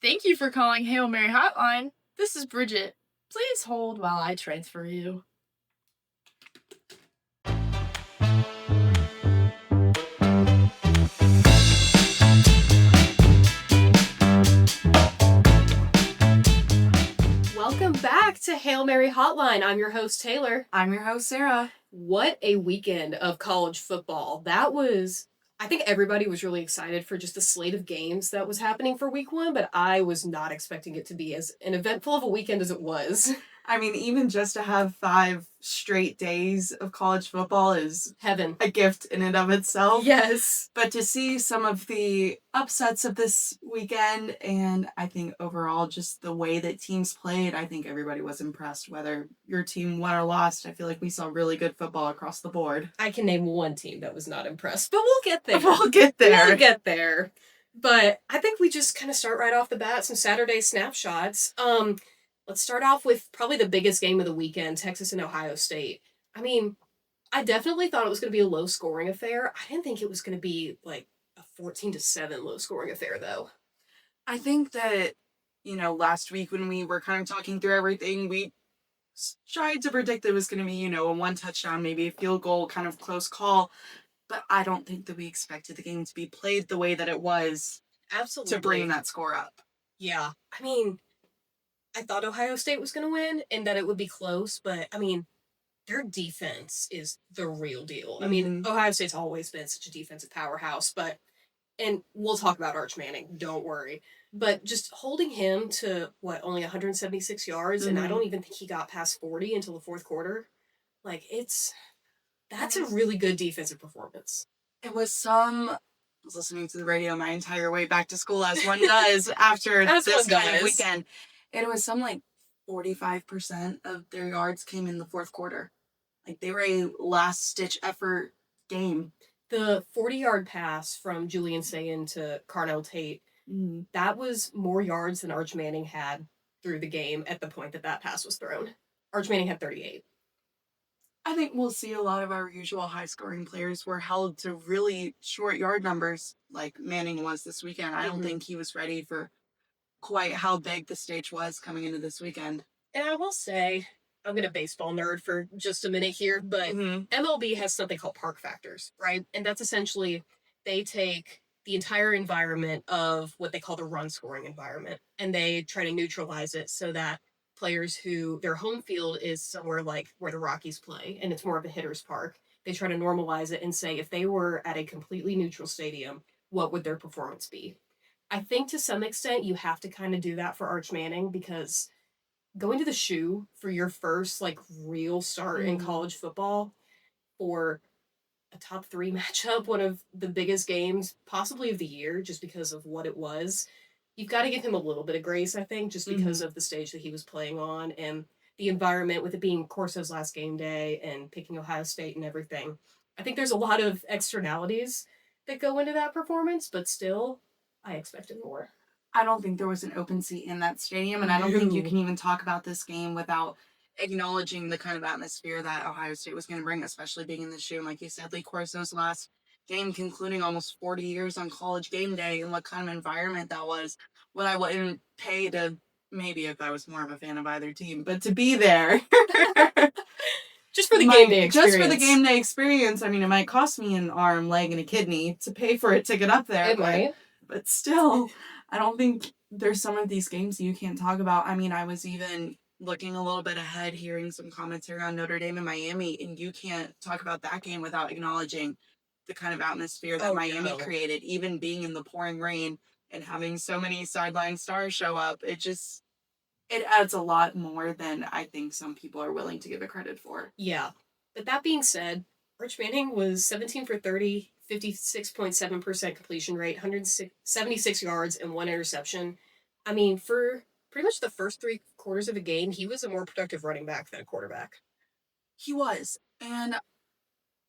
Thank you for calling Hail Mary Hotline. This is Bridget. Please hold while I transfer you. Welcome back to Hail Mary Hotline. I'm your host, Taylor. I'm your host, Sarah. What a weekend of college football. I think everybody was really excited for just the slate of games that was happening for week one, but I was not expecting it to be as an eventful of a weekend as it was. I mean, even just to have 5 straight days of college football is Heaven. a gift in and of itself. Yes. But to see some of the upsets of this weekend, and I think overall just the way that teams played, I think everybody was impressed. Whether your team won or lost, I feel like we saw really good football across the board. I can name one team that was not impressed, but we'll get there. We'll get there. But I think we just kind of start right off the bat, some Saturday snapshots. Let's start off with probably the biggest game of the weekend, Texas and Ohio State. I mean, I definitely thought it was going to be a low-scoring affair. I didn't think it was going to be like a 14-7 low-scoring affair, though. I think that, last week when we were kind of talking through everything, we tried to predict that it was going to be, a 1 touchdown, maybe a field goal, kind of close call. But I don't think that we expected the game to be played the way that it was. Absolutely. To bring that score up. Yeah. I mean, I thought Ohio State was going to win and that it would be close, but I mean, their defense is the real deal. Mm-hmm. I mean, Ohio State's always been such a defensive powerhouse, and we'll talk about Arch Manning, don't worry. But just holding him to, only 176 yards, and I don't even think he got past 40 until the fourth quarter. That's a really good defensive performance. I was listening to the radio my entire way back to school, as one does after this kind of weekend. And it was 45% of their yards came in the fourth quarter. They were a last-ditch effort game. The 40-yard pass from Julian Sayin to Carnell Tate, that was more yards than Arch Manning had through the game at the point that pass was thrown. Arch Manning had 38. I think we'll see a lot of our usual high-scoring players were held to really short yard numbers like Manning was this weekend. I don't think he was ready for quite how big the stage was coming into this weekend. And I will say, I'm going to baseball nerd for just a minute here, but MLB has something called park factors, right? And that's essentially, they take the entire environment of what they call the run scoring environment, and they try to neutralize it so that players who their home field is somewhere like where the Rockies play, and it's more of a hitter's park, they try to normalize it and say if they were at a completely neutral stadium, what would their performance be? I think to some extent you have to kind of do that for Arch Manning because going to the shoe for your first real start in college football for a top 3 matchup, one of the biggest games possibly of the year just because of what it was, you've got to give him a little bit of grace, I think, just because of the stage that he was playing on and the environment with it being Corso's last game day and picking Ohio State and everything. I think there's a lot of externalities that go into that performance, but still, I expected more. I don't think there was an open seat in that stadium, and I don't think you can even talk about this game without acknowledging the kind of atmosphere that Ohio State was going to bring, especially being in the shoe. And like you said, Lee Corso's last game, concluding almost 40 years on college game day, and what kind of environment that was. What I wouldn't pay to, maybe if I was more of a fan of either team, but to be there. Just for the game day experience. Just for the game day experience. I mean, it might cost me an arm, leg, and a kidney to pay for a ticket up there. It might. But still, I don't think there's some of these games you can't talk about. I mean, I was even looking a little bit ahead, hearing some commentary on Notre Dame and Miami, and you can't talk about that game without acknowledging the kind of atmosphere that Miami created, even being in the pouring rain and having so many sideline stars show up. It adds a lot more than I think some people are willing to give it credit for. Yeah. But that being said, Arch Manning was 17 for 30, 56.7% completion rate, 176 yards, and 1 interception. I mean, for pretty much the first 3 quarters of the game, he was a more productive running back than a quarterback. He was. And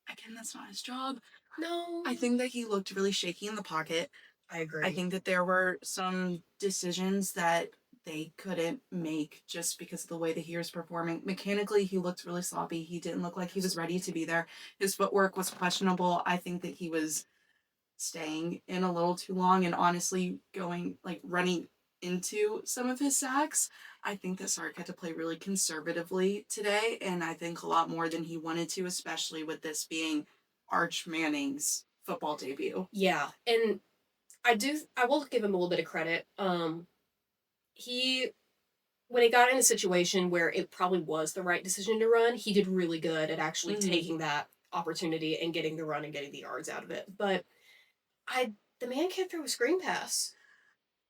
again, that's not his job. No. I think that he looked really shaky in the pocket. I agree. I think that there were some decisions that they couldn't make just because of the way that he was performing. Mechanically, he looked really sloppy. He didn't look like he was ready to be there. His footwork was questionable. I think that he was staying in a little too long and honestly running into some of his sacks. I think that Sark had to play really conservatively today, and I think a lot more than he wanted to, especially with this being Arch Manning's football debut. Yeah, and I will give him a little bit of credit. When he got in a situation where it probably was the right decision to run, he did really good at actually taking that opportunity and getting the run and getting the yards out of it. But the man can't throw a screen pass.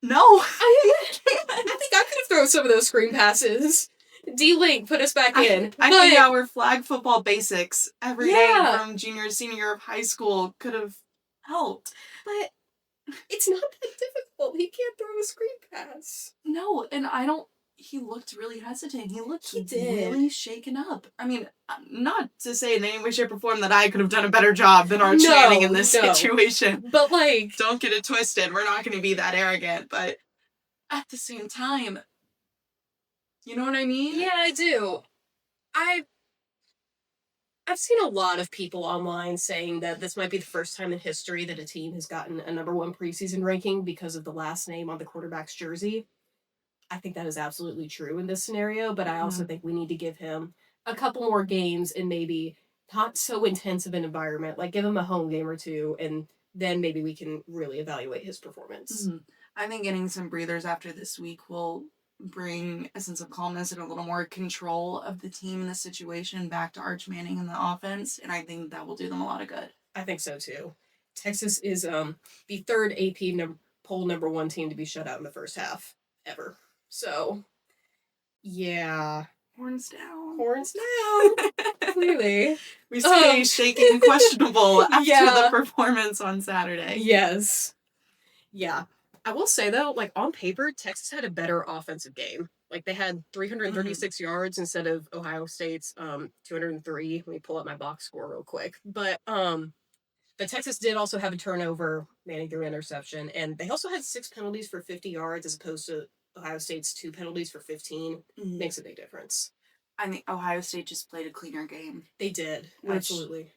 No, I think I could have thrown some of those screen passes. D-Link put us back in. I think our flag football basics every day from junior to senior year of high school could have helped. But it's not that difficult. He can't throw a screen pass. No, and he looked really hesitant. He looked He did. really shaken up. I mean, not to say in any way, shape, or form that I could have done a better job than Arch Manning in this situation. But, like... Don't get it twisted. We're not going to be that arrogant. But at the same time, you know what I mean? Yeah, I do. I've seen a lot of people online saying that this might be the first time in history that a team has gotten a number 1 preseason ranking because of the last name on the quarterback's jersey. I think that is absolutely true in this scenario, but I also think we need to give him a couple more games in maybe not so intense of an environment. Like, give him a home game or 2, and then maybe we can really evaluate his performance. Mm-hmm. I think getting some breathers after this week will bring a sense of calmness and a little more control of the team and the situation back to Arch Manning and the offense, and I think that will do them a lot of good. I think so, too. Texas is the 3rd AP poll number 1 team to be shut out in the first half ever. So, yeah. Horns down. Horns down. Clearly. We say shaky and questionable after the performance on Saturday. Yes. Yeah. I will say, though, like, on paper, Texas had a better offensive game. Like, they had 336 yards instead of Ohio State's 203. Let me pull up my box score real quick. But Texas did also have a turnover, Manning threw an interception, and they also had 6 penalties for 50 yards as opposed to Ohio State's 2 penalties for 15. Makes a big difference. I think Ohio State just played a cleaner game. They did. Absolutely.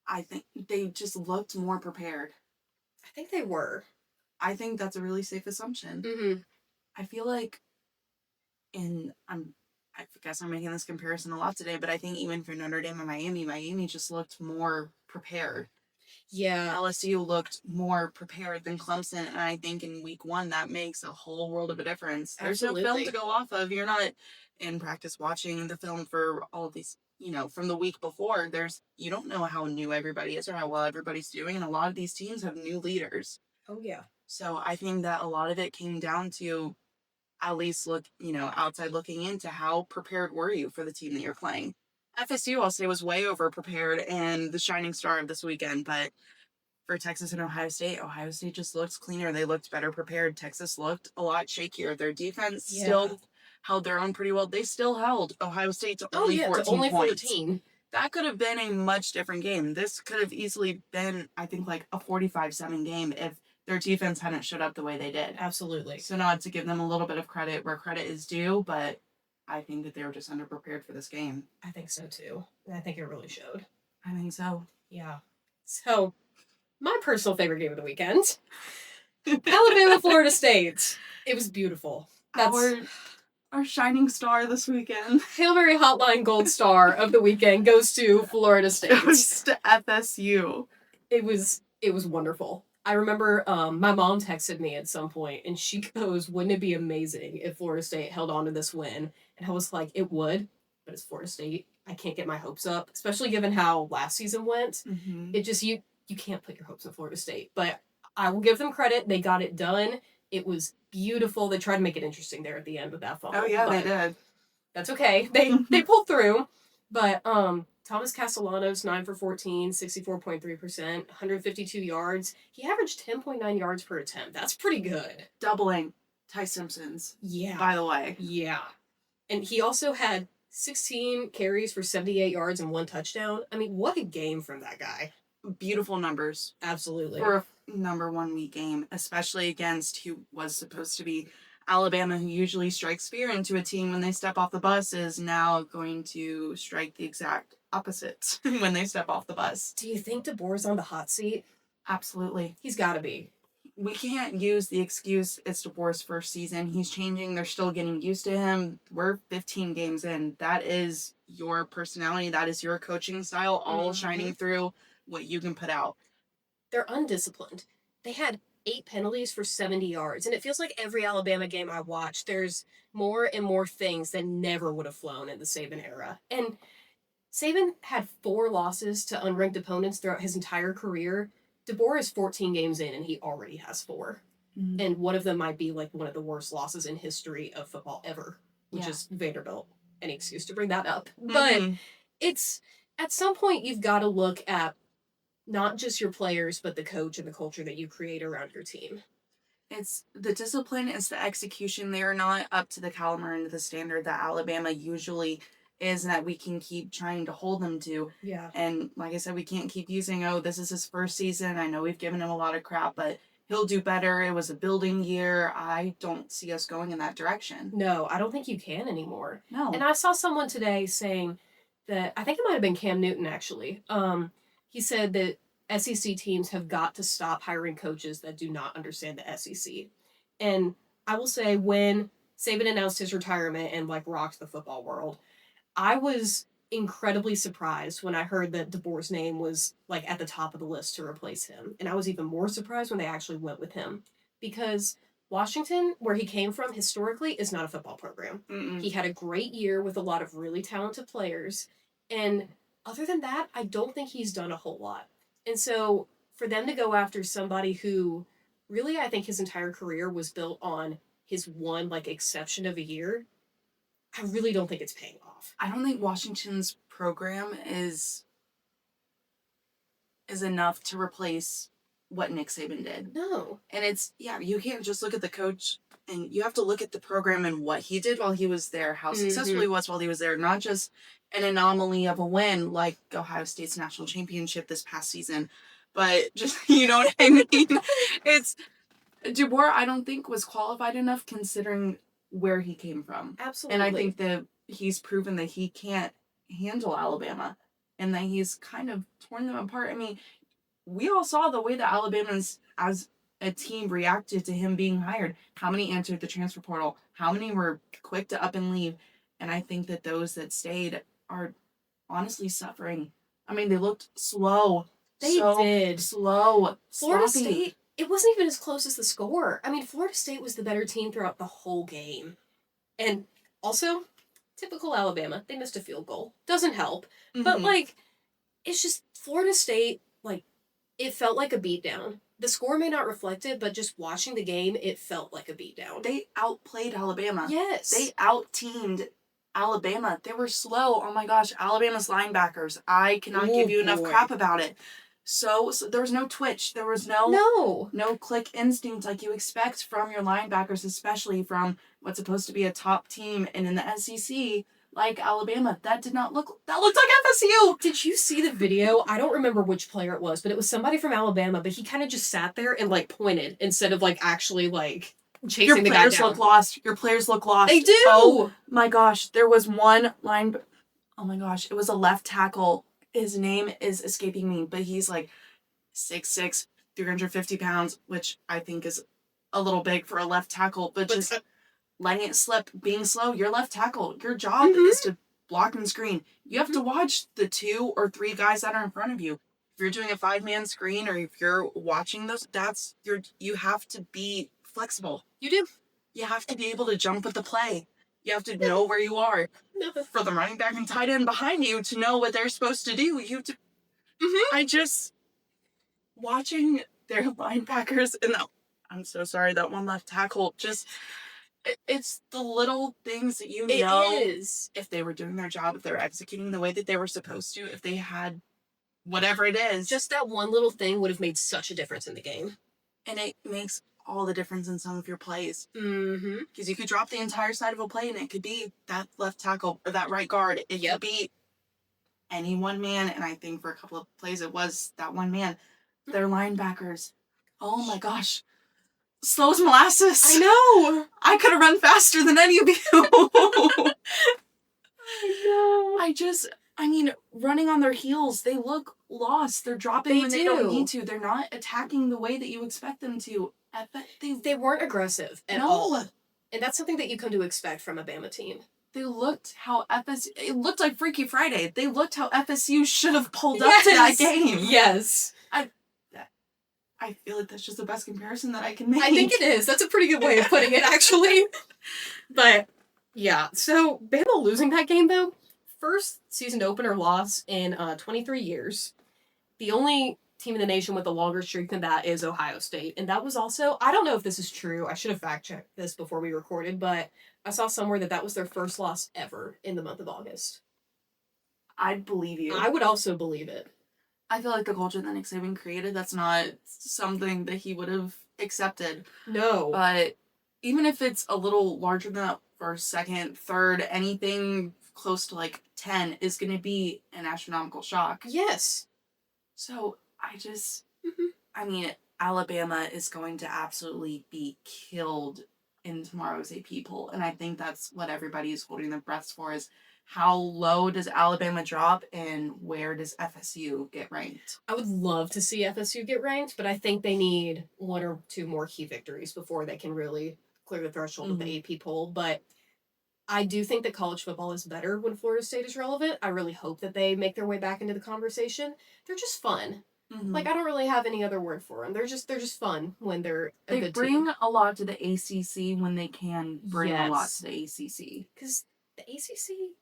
I think they just looked more prepared. I think they were. I think that's a really safe assumption. Mm-hmm. I feel like I guess I'm making this comparison a lot today, but I think even for Notre Dame and Miami just looked more prepared. Yeah. LSU looked more prepared than Clemson, and I think in week 1 that makes a whole world of a difference. Absolutely. There's no film to go off of. You're not in practice watching the film for all of these, from the week before. You don't know how new everybody is or how well everybody's doing, and a lot of these teams have new leaders. Oh, yeah. So I think that a lot of it came down to at least outside looking into how prepared were you for the team that you're playing. FSU, I'll say, was way over prepared and the shining star of this weekend, but for Texas and Ohio State just looked cleaner. They looked better prepared. Texas looked a lot shakier. Their defense still held their own pretty well. They still held Ohio State to only 14 points. 14. That could have been a much different game. This could have easily been, I think, like a 45-7 game if their defense hadn't showed up the way they did. Absolutely. So not to give them a little bit of credit where credit is due, but I think that they were just underprepared for this game. I think so, too. And I think it really showed. I think so. Yeah. So, my personal favorite game of the weekend, Alabama, Florida State. It was beautiful. That's our shining star this weekend. Hail Mary Hotline Gold Star of the weekend goes to Florida State. It was to FSU. It was wonderful. I remember my mom texted me at some point, and she goes, "Wouldn't it be amazing if Florida State held on to this win?" And I was like, "It would, but it's Florida State. I can't get my hopes up, especially given how last season went. Mm-hmm. It just you can't put your hopes in Florida State." But I will give them credit; they got it done. It was beautiful. They tried to make it interesting there at the end with that fumble. Oh yeah, they did. That's okay. They pulled through, but Thomas Castellanos, 9 for 14, 64.3%, 152 yards. He averaged 10.9 yards per attempt. That's pretty good. Doubling Ty Simpson's. Yeah. By the way. Yeah. And he also had 16 carries for 78 yards and 1 touchdown. I mean, what a game from that guy. Beautiful numbers. Absolutely. For a number 1 week game, especially against who was supposed to be Alabama, who usually strikes fear into a team when they step off the bus, is now going to strike the exact opposite when they step off the bus. Do you think DeBoer's on the hot seat? Absolutely. He's got to be. we can't use the excuse it's DeBoer's first season. He's changing. They're still getting used to him. We're 15 games in. That is your personality. That is your coaching style, all shining through what you can put out. They're undisciplined. They had 8 penalties for 70 yards. And it feels like every Alabama game I watch, there's more and more things that never would have flown in the Saban era. And Saban had 4 losses to unranked opponents throughout his entire career. DeBoer is 14 games in, and he already has 4. Mm-hmm. And one of them might be like one of the worst losses in history of football ever, which is Vanderbilt. Any excuse to bring that up. But it's, at some point, you've got to look at not just your players, but the coach and the culture that you create around your team. It's the discipline, it's the execution. They are not up to the caliber and the standard that Alabama usually is, and that we can keep trying to hold them to. Yeah. And like I said, we can't keep using, this is his first season. I know we've given him a lot of crap, but he'll do better. It was a building year. I don't see us going in that direction. No, I don't think you can anymore. No. And I saw someone today saying that, I think it might have been Cam Newton actually. He said that SEC teams have got to stop hiring coaches that do not understand the SEC. And I will say, when Saban announced his retirement and rocked the football world, I was incredibly surprised when I heard that DeBoer's name was at the top of the list to replace him. And I was even more surprised when they actually went with him, because Washington, where he came from historically, is not a football program. Mm-mm. He had a great year with a lot of really talented players. And other than that, I don't think he's done a whole lot. And so for them to go after somebody who really, I think his entire career was built on his one exception of a year, I really don't think it's paying off. I don't think Washington's program is enough to replace what Nick Saban did. No. And it's, you can't just look at the coach, and you have to look at the program and what he did while he was there, how successful he was while he was there, not just an anomaly of a win like Ohio State's national championship this past season, but just, you know what I mean? It's, DeBoer, I don't think, was qualified enough considering where he came from. Absolutely. And I think that he's proven that he can't handle Alabama and that he's kind of torn them apart. I mean, we all saw the way that Alabamans as a team reacted to him being hired. How many entered the transfer portal? How many were quick to up and leave? And I think that those that stayed are honestly suffering. I mean, they looked slow. They did. Slow. Florida sloppy. State, it wasn't even as close as the score. I mean, Florida State was the better team throughout the whole game. And also, typical Alabama, they missed a field goal. Doesn't help. Mm-hmm. But, it's just Florida State, it felt like a beatdown. The score may not reflect it, but just watching the game, it felt like a beatdown. They outplayed Alabama. Yes. They out-teamed Alabama. They were slow. Oh my gosh, Alabama's linebackers. I cannot give you enough crap about it. So there was no twitch. There was no click instinct like you expect from your linebackers, especially from what's supposed to be a top team. And in the SEC, like Alabama, that looked like FSU. Did you see the video? I don't remember which player it was, but it was somebody from Alabama, but he kind of just sat there and pointed instead of actually chasing the guy down. Your players look lost. Your players look lost. They do. Oh my gosh, there was one line. Oh my gosh, it was a left tackle. His name is escaping me, but he's 6'6", 350 pounds, which I think is a little big for a left tackle, but just letting it slip, being slow. Your left tackle, your job is to block and screen. You have to watch the 2 or 3 guys that are in front of you. If you're doing a 5-man screen or if you're watching those, you have to be flexible. You do. You have to be able to jump with the play. You have to know where you are. For the running back and tight end behind you to know what they're supposed to do. You have to. Watching their linebackers and I'm so sorry, that one left tackle, it's the little things that It is. If they were doing their job, if they were executing the way that they were supposed to, if they had whatever it is. Just that one little thing would have made such a difference in the game. And it makes all the difference in some of your plays. Mm-hmm. Because you could drop the entire side of a play and it could be that left tackle or that right guard. It could be any one man. And I think for a couple of plays, it was that one man. Their linebackers. Oh my gosh. Slow as molasses. I know. I could have run faster than any of you. I know. I mean, running on their heels, they look lost. They're dropping when they don't need to. They're not attacking the way that you expect them to. They weren't aggressive at all. And that's something that you come to expect from a Bama team. They looked how FSU... It looked like Freaky Friday. They looked how FSU should have pulled up to that game. Yes. I feel like that's just the best comparison that I can make. I think it is. That's a pretty good way of putting it, actually. But, yeah. So, Bama losing that game, though, first season opener loss in 23 years. The only team in the nation with a longer streak than that is Ohio State. And that was also, I don't know if this is true. I should have fact-checked this before we recorded, but I saw somewhere that was their first loss ever in the month of August. I'd believe you. I would also believe it. I feel like the culture that Nick Saban created, that's not something that he would have accepted. No. But even if it's a little larger than that, first, second, third, anything close to like 10 is going to be an astronomical shock. Yes. So I mean, Alabama is going to absolutely be killed in tomorrow's AP poll. And I think that's what everybody is holding their breaths for, is how low does Alabama drop and where does FSU get ranked? I would love to see FSU get ranked, but I think they need one or two more key victories before they can really clear the threshold of the AP poll. But I do think that college football is better when Florida State is relevant. I really hope that they make their way back into the conversation. They're just fun. Like, I don't really have any other word for them. They're just fun when they're a good team. They bring a lot to the ACC when they can bring a lot to the ACC. Because the ACC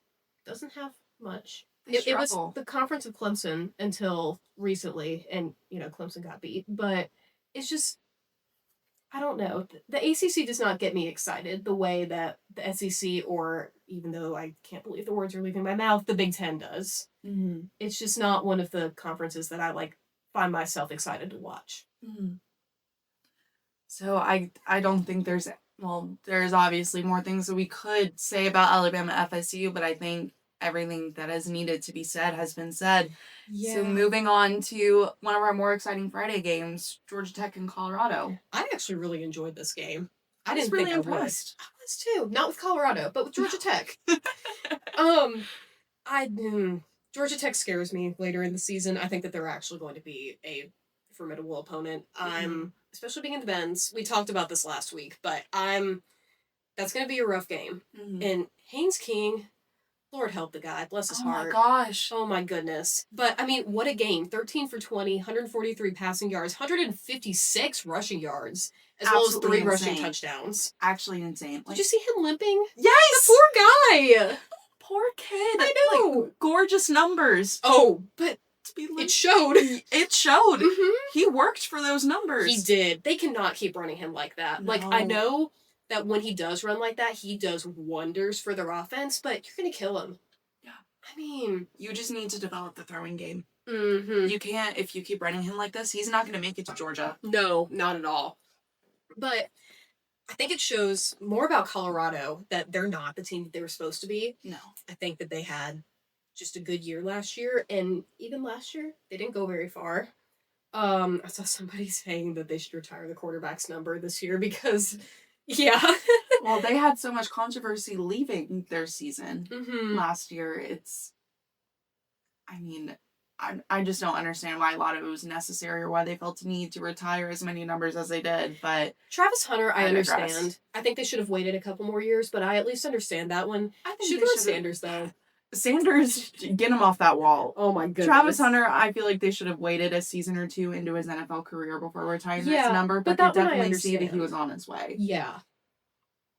doesn't have much. It was the Conference of Clemson until recently, and, Clemson got beat. But it's just, I don't know. The ACC does not get me excited the way that the SEC, or, even though I can't believe the words are leaving my mouth, the Big Ten does. It's just not one of the conferences that I, find myself excited to watch. So I don't think there's obviously more things that we could say about Alabama FSU, but I think everything that is needed to be said has been said. Yeah. So moving on to one of our more exciting Friday games, Georgia Tech and Colorado. I actually really enjoyed this game. I didn't really think impressed. I was too. Not with Colorado, but with Georgia Tech. Georgia Tech scares me later in the season. I think that they're actually going to be a formidable opponent. Especially being in the Benz. We talked about this last week, but that's going to be a rough game. And Haynes King, Lord help the guy, bless his heart. Oh my gosh. Oh my goodness. But, I mean, what a game. 13 for 20, 143 passing yards, 156 rushing yards, as well as 3 rushing touchdowns. Actually insane. Did you see him limping? Yes! The poor guy! Poor kid. I know. Gorgeous numbers. Oh, but it showed. It showed. He worked for those numbers. He did. They cannot keep running him like that. No. I know that when he does run like that, he does wonders for their offense, but you're going to kill him. Yeah. I mean, you just need to develop the throwing game. You can't, if you keep running him like this, he's not going to make it to Georgia. No, not at all. But I think it shows more about Colorado that they're not the team that they were supposed to be. No. I think that they had just a good year last year, and even last year, they didn't go very far. I saw somebody saying that they should retire the quarterback's number this year because, yeah. Well, they had so much controversy leaving their season last year. I just don't understand why a lot of it was necessary or why they felt the need to retire as many numbers as they did, but... Travis Hunter, I understand. I think they should have waited a couple more years, but I at least understand that one. I think should go with Sanders, though. Sanders, get him off that wall. Oh my goodness. Travis Hunter, I feel like they should have waited a season or two into his NFL career before retiring his number, but they definitely see that he was on his way. Yeah.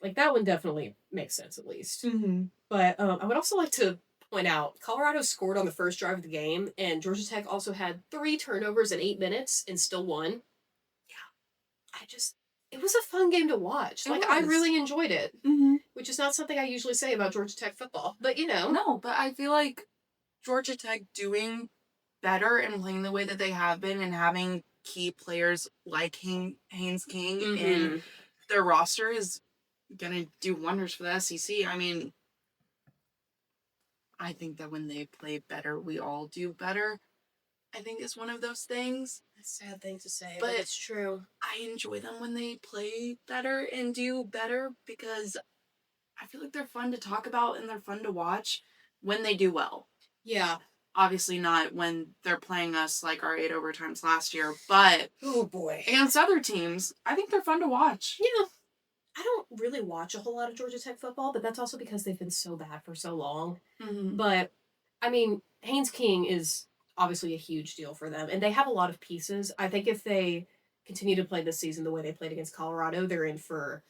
That one definitely makes sense, at least. But I would also like to point out, Colorado scored on the first drive of the game, and Georgia Tech also had 3 turnovers in 8 minutes and still won. Yeah. It was a fun game to watch. I really enjoyed it. Which is not something I usually say about Georgia Tech football. But, No, but I feel like Georgia Tech doing better and playing the way that they have been and having key players like Haynes King in their roster is going to do wonders for the SEC. I mean, I think that when they play better, we all do better. I think it's one of those things. It's a sad thing to say, but it's true. I enjoy them when they play better and do better because I feel like they're fun to talk about and they're fun to watch when they do well. Yeah. Obviously not when they're playing us like our 8 overtimes last year, but Oh boy. against other teams, I think they're fun to watch. Yeah. I don't really watch a whole lot of Georgia Tech football, but that's also because they've been so bad for so long. Mm-hmm. But, I mean, Haynes King is obviously a huge deal for them, and they have a lot of pieces. I think if they continue to play this season the way they played against Colorado, they're in for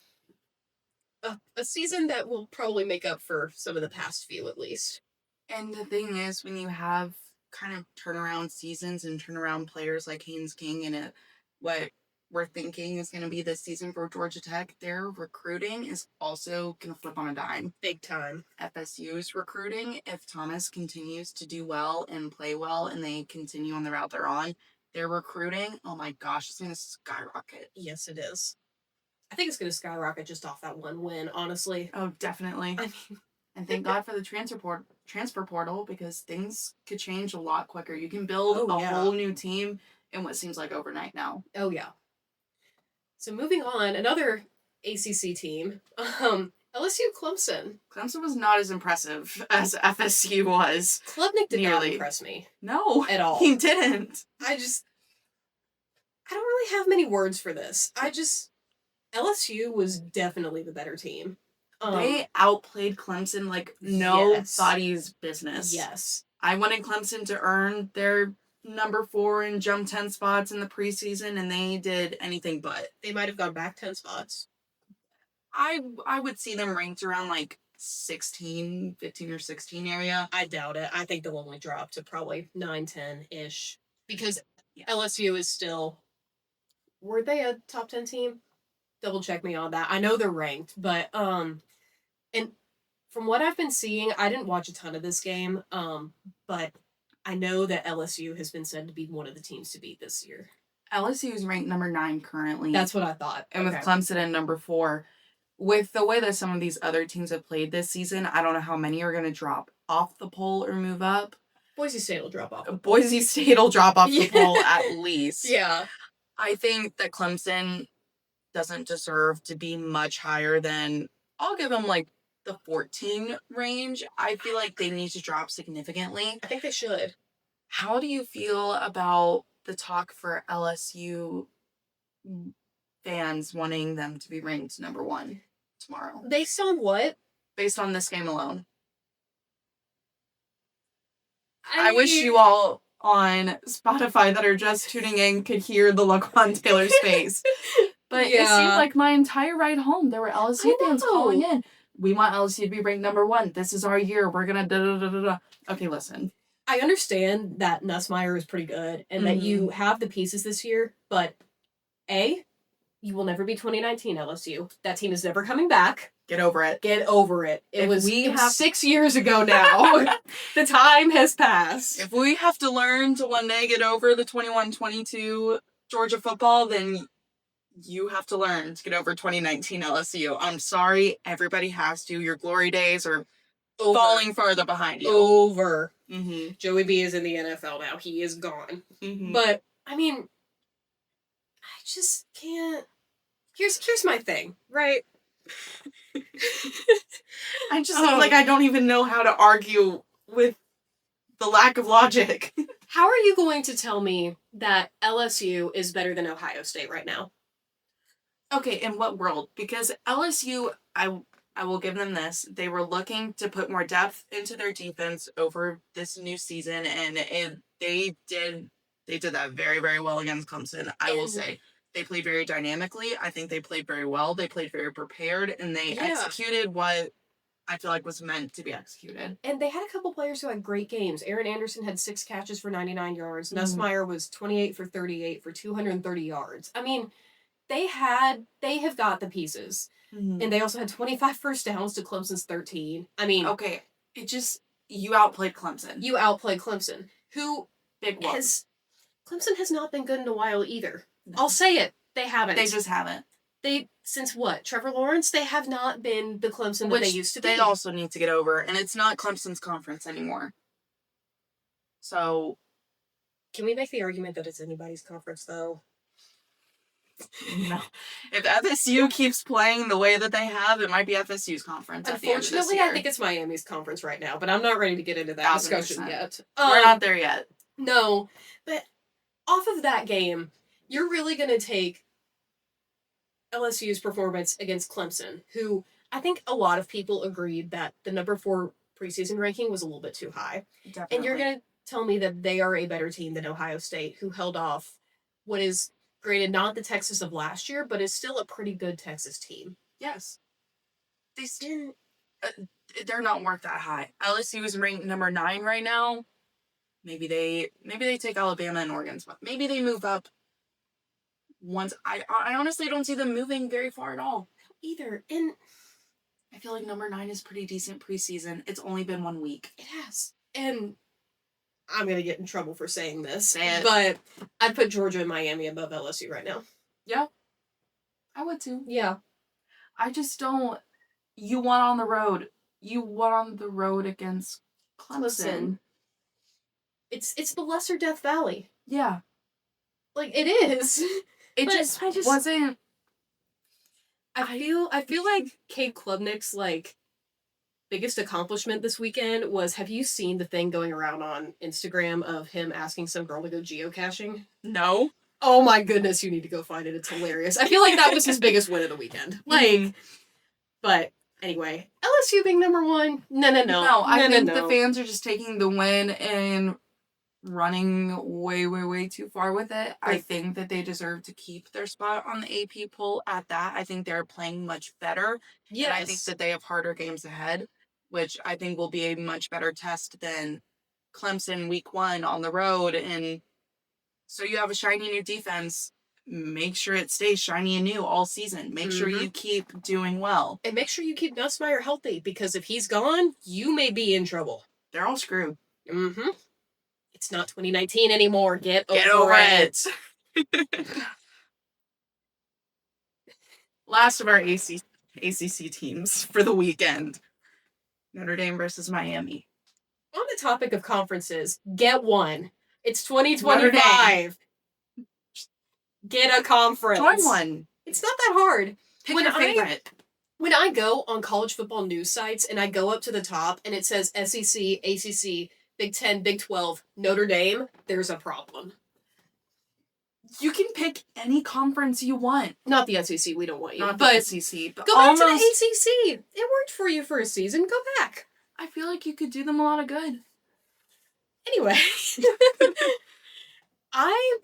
a season that will probably make up for some of the past few, at least. And the thing is, when you have kind of turnaround seasons and turnaround players like Haynes King and what we're thinking is going to be this season for Georgia Tech, their recruiting is also going to flip on a dime. Big time. FSU's recruiting, if Thomas continues to do well and play well and they continue on the route they're on, their recruiting, oh my gosh, it's going to skyrocket. Yes, it is. I think it's going to skyrocket just off that one win, honestly. Oh, definitely. I mean, and thank God for the transfer portal because things could change a lot quicker. You can build a whole new team in what seems like overnight now. Oh, yeah. So moving on, another ACC team, LSU Clemson. Clemson was not as impressive as FSU was. Klubnik did not impress me. No. At all. He didn't. I don't really have many words for this. LSU was definitely the better team. They outplayed Clemson like nobody's business. Yes. I wanted Clemson to earn their number 4 and jump 10 spots in the preseason, and they did anything but. They might have gone back 10 spots. I would see them ranked around like 15 or 16 area. I doubt it. I think they'll only drop to probably 9, 10-ish. Because LSU is still... Were they a top 10 team? Double check me on that. I know they're ranked, but and from what I've been seeing, I didn't watch a ton of this game, but I know that LSU has been said to be one of the teams to beat this year. LSU is ranked number 9 currently. That's what I thought. And with Clemson at number 4, with the way that some of these other teams have played this season, I don't know how many are going to drop off the poll or move up. Boise State will drop off. Boise State will drop off the poll at least. Yeah. I think that Clemson doesn't deserve to be much higher than, I'll give them like the 14 range. I feel like they need to drop significantly. I think they should. How do you feel about the talk for LSU fans wanting them to be ranked number 1 tomorrow? Based on what? Based on this game alone. I wish you all on Spotify that are just tuning in could hear the look on Taylor's face. But it seemed like my entire ride home, there were LSU fans calling in. We want LSU to be ranked number 1. This is our year. We're going to da-da-da-da-da. Okay, listen. I understand that Nussmeier is pretty good and that you have the pieces this year, but A, you will never be 2019 LSU. That team is never coming back. Get over it. Get over it. It was 6 years ago now. The time has passed. If we have to learn to one day get over the 21-22 Georgia football, then you have to learn to get over 2019 LSU. I'm sorry, everybody has to. Your glory days are falling farther behind you. Over. Mm-hmm. Joey B is in the NFL now. He is gone. Mm-hmm. But, I mean, I just can't... Here's my thing, right? I just feel like I don't even know how to argue with the lack of logic. How are you going to tell me that LSU is better than Ohio State right now? Okay, in what world? Because LSU, I will give them this. They were looking to put more depth into their defense over this new season, and they did that very, very well against Clemson, I will say. They played very dynamically. I think they played very well. They played very prepared, and they executed what I feel like was meant to be executed. And they had a couple players who had great games. Aaron Anderson had 6 catches for 99 yards. Nussmeier was 28 for 38 for 230 yards. I mean, they have got the pieces. Mm-hmm. And they also had 25 first downs to Clemson's 13. I mean... Okay, you outplayed Clemson. You outplayed Clemson. Who Big one. Clemson has not been good in a while either. No. I'll say it. They haven't. They just haven't. Since what? Trevor Lawrence? They have not been the Clemson that they used to be. They also need to get over. And it's not Clemson's conference anymore. So... Can we make the argument that it's anybody's conference, though? No. If FSU keeps playing the way that they have, it might be FSU's conference at the end of this Unfortunately, year. I think it's Miami's conference right now, but I'm not ready to get into that discussion 1000%. yet. We're not there yet. No, but off of that game, you're really going to take LSU's performance against Clemson, who I think a lot of people agreed that the number 4 preseason ranking was a little bit too high. Definitely. And you're going to tell me that they are a better team than Ohio State, who held off what is, granted, not the Texas of last year, but is still a pretty good Texas team. Yes. They still, they're not worth that high. LSU is ranked number 9 right now. Maybe they take Alabama and Oregon spot. Maybe they move up once. I honestly don't see them moving very far at all. Either. And I feel like number 9 is pretty decent preseason. It's only been 1 week. It has. And I'm going to get in trouble for saying this, Say it. but I'd put Georgia and Miami above LSU right now. Yeah. I would too. Yeah. I just don't. You won on the road. You won on the road against Clemson. It's the lesser Death Valley. Yeah. Like, it is. It just wasn't. I feel like Cade Klubnik's, like, biggest accomplishment this weekend was, have you seen the thing going around on Instagram of him asking some girl to go geocaching? No. Oh my goodness, you need to go find it. It's hilarious. I feel like that was his biggest win of the weekend. Like, but anyway, LSU being number 1? No. No, I think the fans are just taking the win and running way too far with it. I think that they deserve to keep their spot on the AP poll at that. I think they're playing much better. Yes. And I think that they have harder games ahead, which I think will be a much better test than Clemson week 1 on the road. And so you have a shiny new defense. Make sure it stays shiny and new all season. Make sure you keep doing well. And make sure you keep Nussmeier healthy, because if he's gone, you may be in trouble. They're all screwed. Mm-hmm. It's not 2019 anymore. Get over it. Last of our ACC teams for the weekend. Notre Dame versus Miami. On the topic of conferences, get one. It's 2025. Get a conference. Join one. It's not that hard. Pick your favorite. When I go on college football news sites and I go up to the top and it says SEC, ACC, Big 10, Big 12, Notre Dame, there's a problem. You can pick any conference you want. Not the SEC, we don't want you. Not the SEC, but go back to the ACC. It worked for you for a season. Go back. I feel like you could do them a lot of good. Anyway, I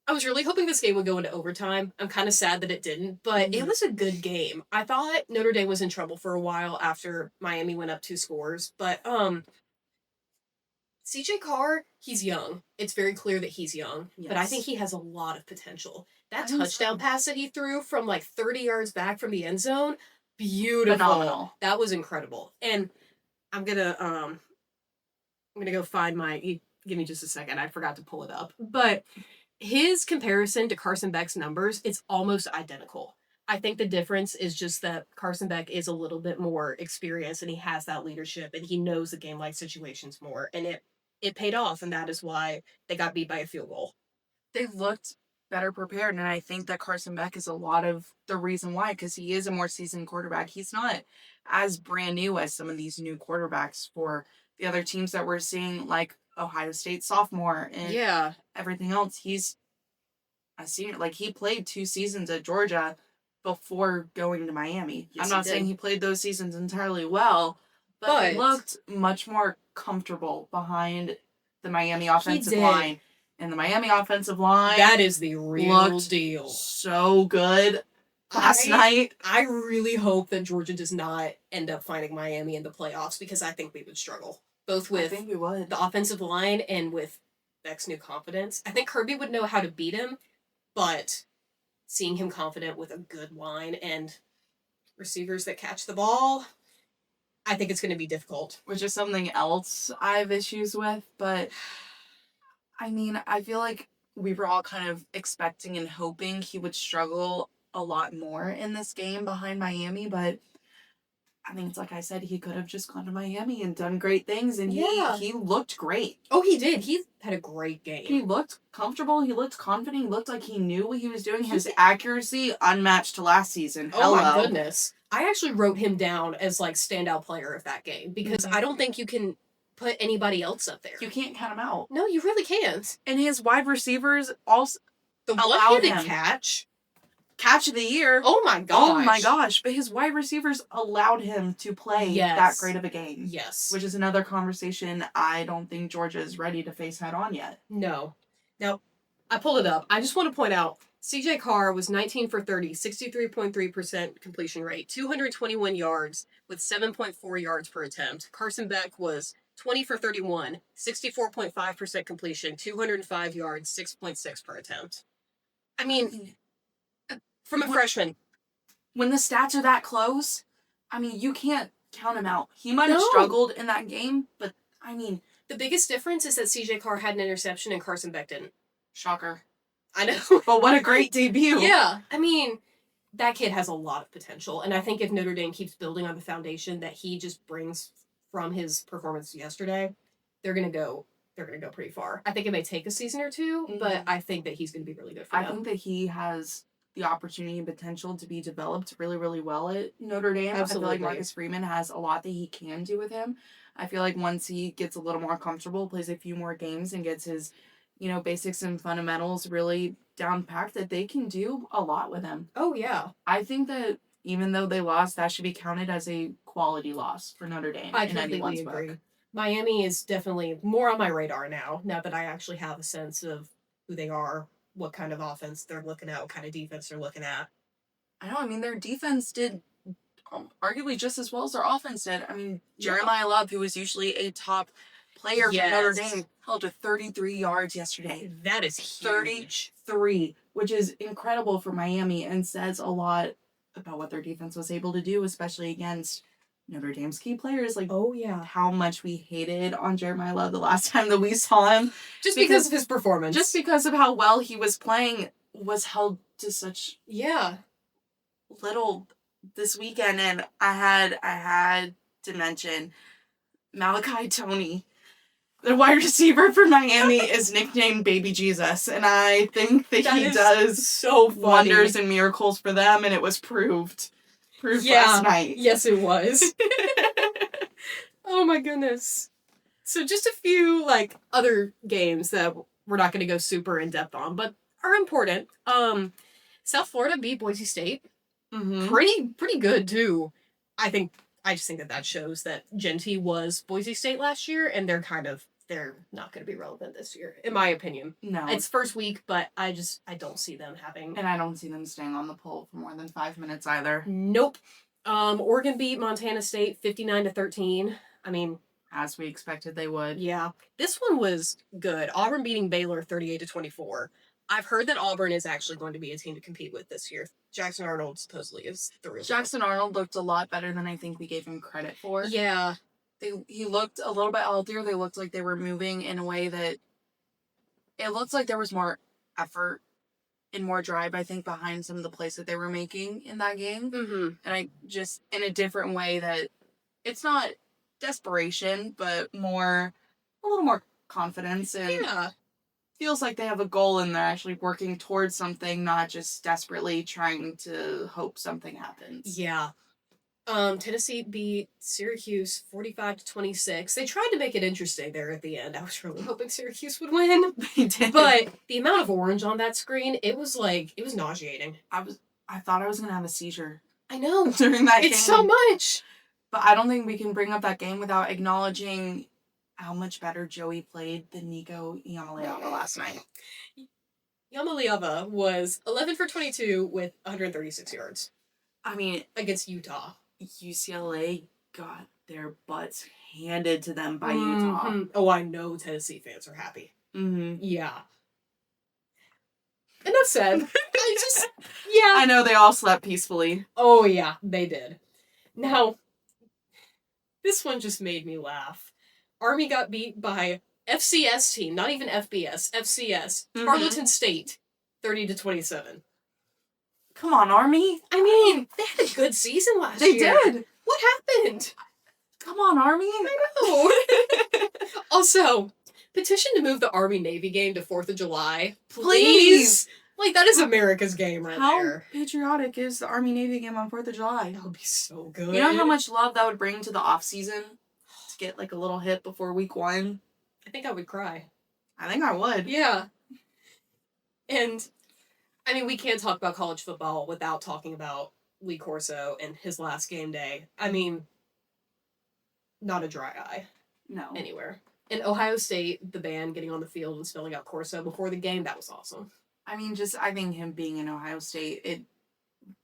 was really hoping this game would go into overtime. I'm kind of sad that it didn't, but it was a good game. I thought Notre Dame was in trouble for a while after Miami went up 2 scores, but CJ Carr, he's young. It's very clear that he's young, but I think he has a lot of potential. That touchdown pass that he threw from like 30 yards back from the end zone, beautiful. Phenomenal. That was incredible. And I'm gonna go find give me just a second. I forgot to pull it up. But his comparison to Carson Beck's numbers, it's almost identical. I think the difference is just that Carson Beck is a little bit more experienced and he has that leadership and he knows the game-like situations more. And it paid off, and that is why they got beat by a field goal. They looked better prepared, and I think that Carson Beck is a lot of the reason why, because he is a more seasoned quarterback. He's not as brand new as some of these new quarterbacks for the other teams that we're seeing, like Ohio State sophomore and everything else. He's a senior. Like, he played 2 seasons at Georgia before going to Miami. Yes, I'm not saying he played those seasons entirely well, but he looked much more comfortable behind the Miami offensive line. And the Miami offensive line, that is the real deal. So good last night. I really hope that Georgia does not end up finding Miami in the playoffs, because I think we would struggle. Both with the offensive line and with Beck's new confidence. I think Kirby would know how to beat him, but seeing him confident with a good line and receivers that catch the ball, I think it's going to be difficult. Which is something else I have issues with, but I mean, I feel like we were all kind of expecting and hoping he would struggle a lot more in this game behind Miami, but I mean, it's like I said, he could have just gone to Miami and done great things, and Yeah. he looked great. Oh, he did. He had a great game. He looked comfortable. He looked confident. He looked like he knew what he was doing. His accuracy, unmatched to last season. Oh, my Hello. goodness. I actually wrote him down as, like, standout player of that game, because I don't think you can put anybody else up there. You can't count him out. No, you really can't. And his wide receivers also The allowed one-handed him. catch of the year. Oh my gosh. Oh my gosh. But his wide receivers allowed him to play that great of a game. Yes. Which is another conversation I don't think Georgia is ready to face head on yet. No. Now, I pulled it up. I just want to point out, CJ Carr was 19 for 30, 63.3% completion rate, 221 yards with 7.4 yards per attempt. Carson Beck was 20 for 31, 64.5% completion, 205 yards, 6.6 per attempt. I mean, from a freshman. When the stats are that close, I mean, you can't count him out. He might have struggled in that game, but, I mean... The biggest difference is that CJ Carr had an interception and Carson Beck didn't. Shocker. I know. But what a great debut. Yeah. I mean, that kid has a lot of potential. And I think if Notre Dame keeps building on the foundation that he just brings from his performance yesterday, they're going to go pretty far. I think it may take a season or two, but I think that he's going to be really good for them. I think that he has the opportunity and potential to be developed really, really well at Notre Dame. Absolutely. I feel like Marcus Freeman has a lot that he can do with him. I feel like once he gets a little more comfortable, plays a few more games, and gets his, basics and fundamentals really down packed, that they can do a lot with him. Oh, yeah. I think that even though they lost, that should be counted as a quality loss for Notre Dame. I completely agree. Book. Miami is definitely more on my radar now that I actually have a sense of who they are, what kind of offense they're looking at, what kind of defense they're looking at. I know. I mean, their defense did arguably just as well as their offense did. I mean, Jeremiah Love, who was usually a top player for Notre Dame, held to 33 yards yesterday. That is huge. 33, which is incredible for Miami and says a lot about what their defense was able to do, especially against Notre Dame's key players. Like, how much we hated on Jeremiah Love the last time that we saw him. Just because of his performance. Just because of how well he was playing, was held to such little this weekend. And I had to mention Malachi Toney. The wide receiver for Miami is nicknamed Baby Jesus, and I think that he does so wonders and miracles for them, and it was proved last night. Yes, it was. Oh my goodness. So just a few other games that we're not going to go super in depth on, but are important. South Florida beat Boise State. Mm-hmm. Pretty good too. I just think that shows that Genty was Boise State last year, and they're not going to be relevant this year, in my opinion. No. It's first week, but I don't see them having... And I don't see them staying on the pole for more than 5 minutes either. Nope. Oregon beat Montana State 59-13. I mean... As we expected they would. Yeah. This one was good. Auburn beating Baylor 38-24. I've heard that Auburn is actually going to be a team to compete with this year. Jackson Arnold supposedly is the real Jackson Arnold looked a lot better than I think we gave him credit for. Yeah. He looked a little bit healthier. They looked like they were moving in a way that it looked like there was more effort and more drive, I think, behind some of the plays that they were making in that game. Mm-hmm. And I just, in a different way that it's not desperation, but a little more confidence, and feels like they have a goal and they're actually working towards something, not just desperately trying to hope something happens. Yeah. Tennessee beat Syracuse 45-26. They tried to make it interesting there at the end. I was really hoping Syracuse would win. They did. But the amount of orange on that screen, it was nauseating. I thought I was gonna have a seizure. I know. During that game. It's so much. But I don't think we can bring up that game without acknowledging how much better Joey played than Nico Iamaleava last night. Iamaleava was 11 for 22 with 136 yards. I mean, against Utah. UCLA got their butts handed to them by Utah. Oh, I know Tennessee fans are happy. Mm-hmm. Yeah. Enough said. I know they all slept peacefully. Oh, yeah, they did. Now, this one just made me laugh. Army got beat by FCS team, not even FBS, FCS, Tarleton State, 30-27. Come on, Army. I mean, they had a good season last year. They did. What happened? Come on, Army. I know. Also, petition to move the Army-Navy game to 4th of July. Please. Like, that is America's game right How there. patriotic is the Army-Navy game on 4th of July? That would be so good. You know how much love that would bring to the off-season? To get, like, a little hit before week 1? I think I would cry. I think I would. Yeah. And, I mean, we can't talk about college football without talking about Lee Corso and his last game day. I mean, not a dry eye No. anywhere. And Ohio State, the band getting on the field and spelling out Corso before the game, that was awesome. I mean, I think him being in Ohio State, it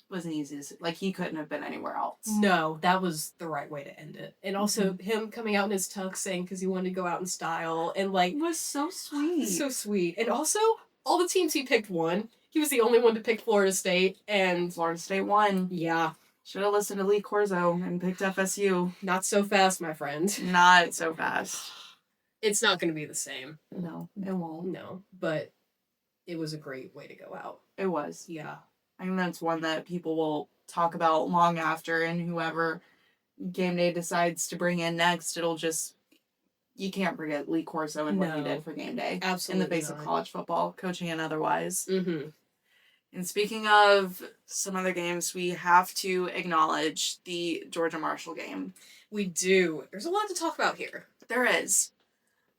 was an easy, like, he couldn't have been anywhere else. No, that was the right way to end it. And also him coming out in his tux saying because he wanted to go out in style and like It was so sweet. so sweet. And also all the teams he picked won. He was the only one to pick Florida State, and Florida State won. yeah, Should have listened to Lee Corso and picked FSU. not so fast, my friend. Not so fast. It's not going to be the same. No, it won't. No, but it was a great way to go out. It was. Yeah. I think that's one that people will talk about long after, and whoever game day decides to bring in next, it'll just, you can't forget Lee Corso and what he No. did for game day. Absolutely In the face of not. college football, coaching and otherwise. Mm-hmm. And speaking of some other games, we have to acknowledge the Georgia Marshall game. We do. There's a lot to talk about here. There is.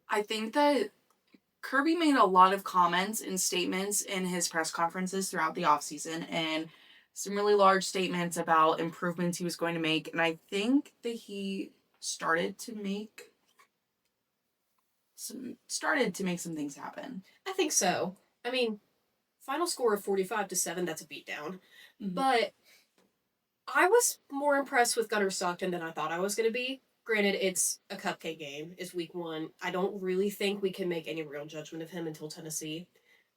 I think that Kirby made a lot of comments and statements in his press conferences throughout the offseason, and some really large statements about improvements he was going to make. And I think that he started to make some things happen. I think so. I mean, final score of 45-7, that's a beatdown. Mhm. But I was more impressed with Gunnar Stockton than I thought I was going to be. Granted, it's a cupcake game. It's week 1. I don't really think we can make any real judgment of him until Tennessee.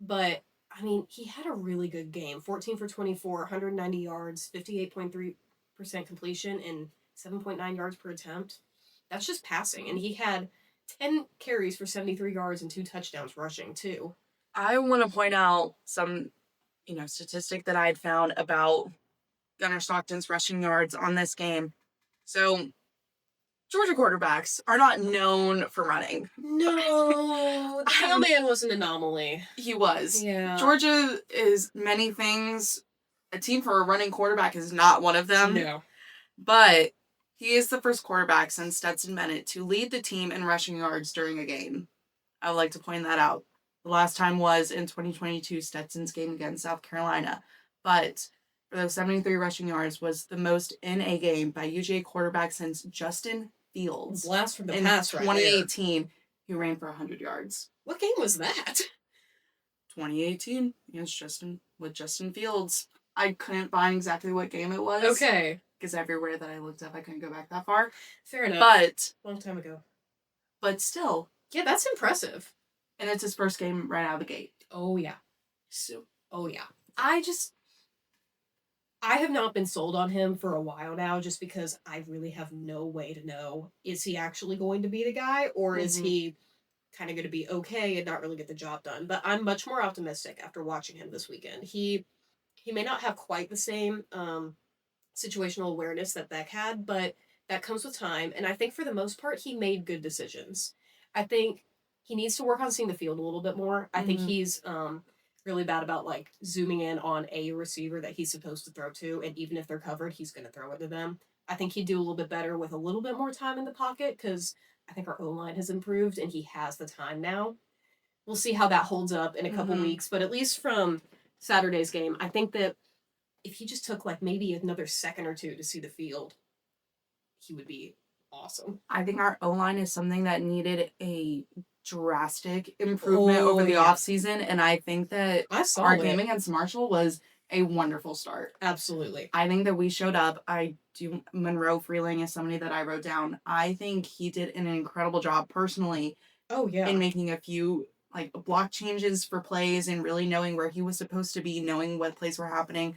But, I mean, he had a really good game. 14 for 24, 190 yards, 58.3% completion, and 7.9 yards per attempt. That's just passing. And he had 10 carries for 73 yards and 2 touchdowns rushing, too. I want to point out some, statistic that I had found about Gunnar Stockton's rushing yards on this game. So, Georgia quarterbacks are not known for running. No, the Hail Man was an anomaly. He was. Yeah. Georgia is many things. A team for a running quarterback is not one of them. No. But he is the first quarterback since Stetson Bennett to lead the team in rushing yards during a game. I would like to point that out. The last time was in 2022, Stetson's game against South Carolina. But for those 73 rushing yards was the most in a game by UGA quarterback since Justin Fields. Blast from the in past right there. 2018, who ran for 100 yards. What game was that? 2018 against Justin Fields. I couldn't find exactly what game it was. Okay. Because everywhere that I looked up, I couldn't go back that far. Fair enough. But long time ago. still. Yeah, that's impressive. And it's his first game right out of the gate. Oh, yeah. So, Oh, yeah. I have not been sold on him for a while now just because I really have no way to know, is he actually going to be the guy or is he kind of going to be okay and not really get the job done? But I'm much more optimistic after watching him this weekend. He may not have quite the same situational awareness that Beck had, but that comes with time. And I think for the most part, he made good decisions. I think he needs to work on seeing the field a little bit more. I think he's really bad about like zooming in on a receiver that he's supposed to throw to, and even if they're covered, he's going to throw it to them. I think he'd do a little bit better with a little bit more time in the pocket because I think our O-line has improved and he has the time now. We'll see how that holds up in a couple weeks, but at least from Saturday's game, I think that if he just took like maybe another second or two to see the field, he would be awesome. I think our O-line is something that needed a drastic improvement over the offseason, and I think that our game against Marshall was a wonderful start. Absolutely. I think that we showed up. Monroe Freeling is somebody that I wrote down. I think he did an incredible job personally in making a few like block changes for plays and really knowing where he was supposed to be, knowing what plays were happening.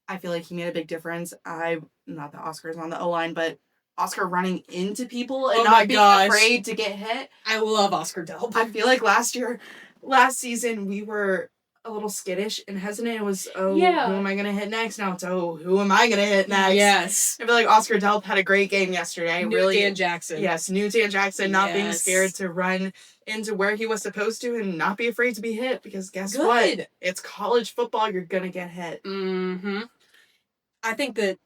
I feel like he made a big difference. Not that Oscar's on the O-line, but Oscar running into people and not being afraid to get hit. I love Oscar Delp. I feel like last season we were a little skittish and hesitant. It was, who Yeah. am I going to hit next? Now it's, who am I going to hit next? Yes. I feel like Oscar Delp had a great game yesterday. New Dan Jackson. Yes, new Dan Jackson, not being Yes. scared to run into where he was supposed to and not be afraid to be hit, because guess what? It's college football. You're going to get hit. Mm-hmm. I think that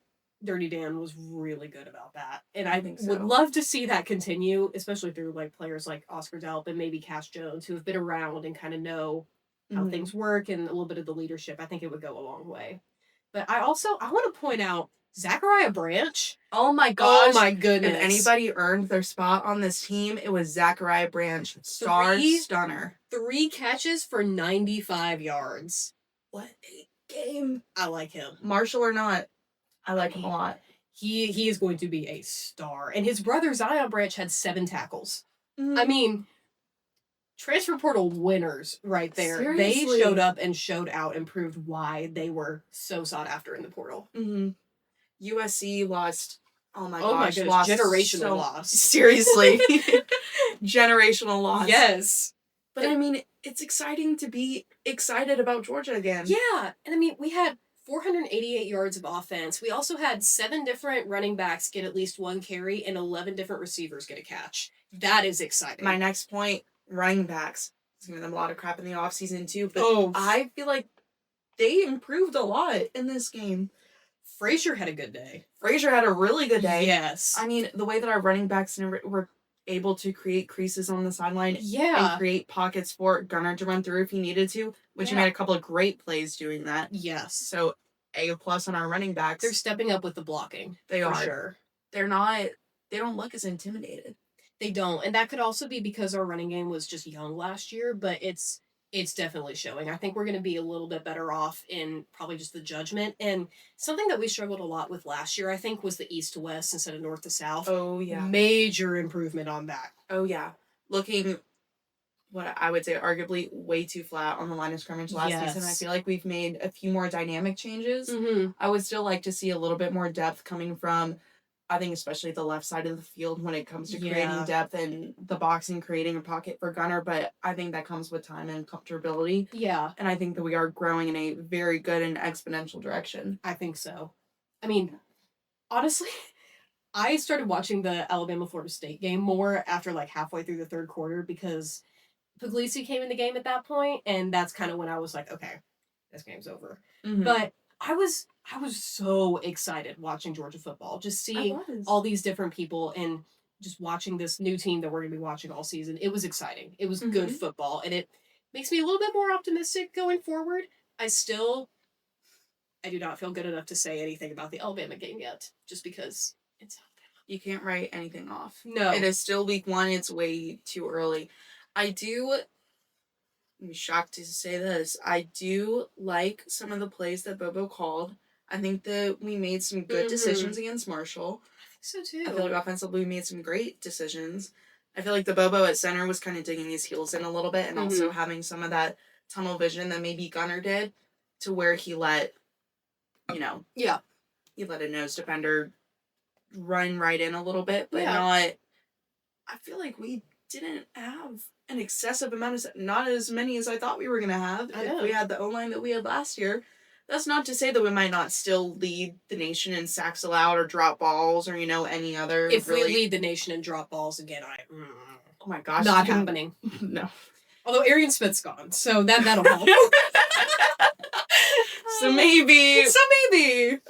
Dirty Dan was really good about that. And I think so. would love to see that continue, especially through like players like Oscar Delp and maybe Cash Jones, who have been around and kind of know how things work and a little bit of the leadership. I think it would go a long way. But I want to point out Zachariah Branch. Oh my gosh. Oh my goodness. If anybody earned their spot on this team, it was Zachariah Branch. Stunner. 3 catches for 95 yards. What a game. I like him. Marshall or not, I like him a lot. He is going to be a star. And his brother Zion Branch had 7 tackles. Mm. I mean, transfer portal winners right there. Seriously. They showed up and showed out and proved why they were so sought after in the portal. Mm-hmm. USC lost. Oh my Oh gosh. my Lost goodness. Generational loss. Seriously. Generational loss. Yes. But I mean, it's exciting to be excited about Georgia again. Yeah. And I mean, we had 488 yards of offense. We also had 7 different running backs get at least 1 carry and 11 different receivers get a catch. That is exciting. My next point, running backs. It's giving them a lot of crap in the offseason too, but I feel like they improved a lot in this game. Frazier had a good day. Frazier had a really good day. Yes. I mean, the way that our running backs were able to create creases on the sideline and create pockets for Gunnar to run through if he needed to, which he made a couple of great plays doing that. Yes. So A+ on our running backs. They're stepping up with the blocking. They for are. Sure. They don't look as intimidated. They don't. And that could also be because our running game was just young last year, but it's definitely showing. I think we're going to be a little bit better off in probably just the judgment. And something that we struggled a lot with last year, I think, was the east to west instead of north to south. Oh, yeah. Major improvement on that. Oh, yeah. Looking, what I would say, arguably way too flat on the line of scrimmage last season. I feel like we've made a few more dynamic changes. Mm-hmm. I would still like to see a little bit more depth coming from, I think, especially the left side of the field when it comes to creating depth and the boxing, creating a pocket for Gunnar. But I think that comes with time and comfortability. Yeah. And I think that we are growing in a very good and exponential direction. I think so. I mean, honestly, I started watching the Alabama-Florida State game more after like halfway through the third quarter because Puglisi came in the game at that point, and that's kind of when I was like, okay, this game's over. Mm-hmm. But I was so excited watching Georgia football, just seeing all these different people and just watching this new team that we're going to be watching all season. It was exciting. It was good football, and it makes me a little bit more optimistic going forward. I do not feel good enough to say anything about the Alabama game yet, just because it's Alabama. You can't write anything off. No. It is still week 1. It's way too early. I'm shocked to say this. I do like some of the plays that Bobo called. I think that we made some good decisions against Marshall. I think so too. I feel like offensively we made some great decisions. I feel like the Bobo at center was kind of digging his heels in a little bit and also having some of that tunnel vision that maybe Gunnar did, to where he let, he let a nose defender run right in a little bit, but I feel like we didn't have an excessive amount of, not as many as I thought we were going to have. If we had the O-line that we had last year. That's not to say that we might not still lead the nation in sacks allowed or drop balls or, any other. If we lead the nation in drop balls again, oh my gosh. Not happening. No. Although Arian Smith's gone, so that'll help. So maybe